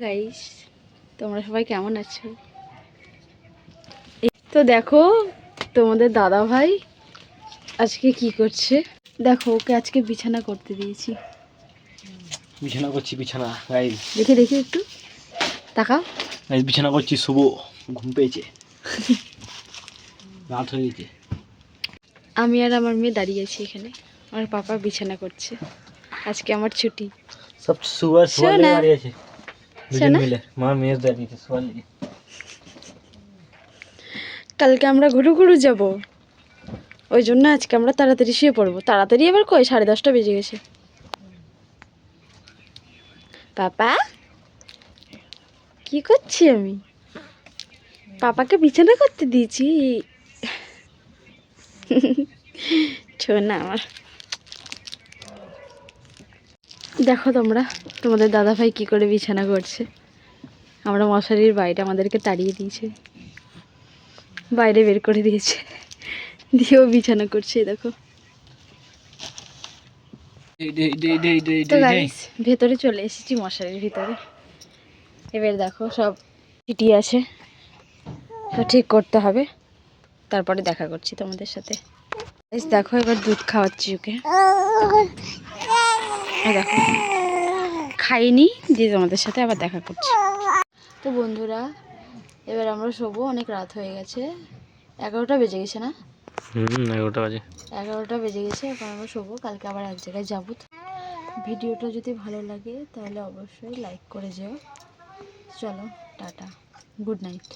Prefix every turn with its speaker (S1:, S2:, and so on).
S1: Guys, তোমরা সবাই কেমন আছো? তো দেখো তোমাদের দাদা ভাই আজকে কি করছে। দেখো ওকে আজকে বিছানা করতে দিয়েছি।
S2: বিছানা করছি, বিছানা গাইস।
S1: দেখে দেখে একটু তাকাও
S2: গাইস, বিছানা করছি। শুভ ঘুম পেয়েছে, রাত হয়ে গেছে।
S1: আমি আর আমার মেয়ে দাঁড়িয়ে আছি এখানে। আমার পাপা বিছানা করছে। আজকে আমার ছুটি।
S2: সব শুয়ার শুয়ার লেগে দাঁড়িয়ে আছে দুজন
S1: শোনা,
S2: মিলে। মা মেয়ে দাঁড়িয়েছে শুয়ার লেগে।
S1: কালকে আমরা ঘুরু ঘুরু যাব, ওই জন্য আজকে আমরা তাড়াতাড়ি শুয়ে পড়বো। তাড়াতাড়ি আবার কই, 10:30 বেজে গেছে। পাপা কি করছি আমি? পাপাকে বিছানা করতে দিয়েছি। শোনা আমার, দেখো তোমরা তোমাদের দাদা ভাই কি করে বিছানা করছে। আমরা মশারির বাইরে, আমাদেরকে তাড়িয়ে দিয়েছে, বাইরে বের করে দিয়েছে, দিয়েও বিছানা করছে। দেখো তো গাইস, ভেতরে চলে এসেছি, মশারির ভিতরে। এবার দেখো সব চিঠি আছে, তো ঠিক করতে হবে, তারপরে দেখা করছি তোমাদের সাথে। দেখো এবার দুধ খাওয়াচ্ছি ওকে। দেখো খাইনি, দিয়ে তোমাদের সাথে আবার দেখা করছি। তো বন্ধুরা, এবার আমরা শোবো, অনেক রাত হয়ে গেছে। 11টা বেজে গেছে না?
S2: 11টা বাজে।
S1: 11টা বেজে গেছে, এখন আমরা শোবো। কালকে আবার এক জায়গায় যাবো। ভিডিওটা যদি ভালো লাগে তাহলে অবশ্যই লাইক করে যেও। চলো টাটা, গুড নাইট।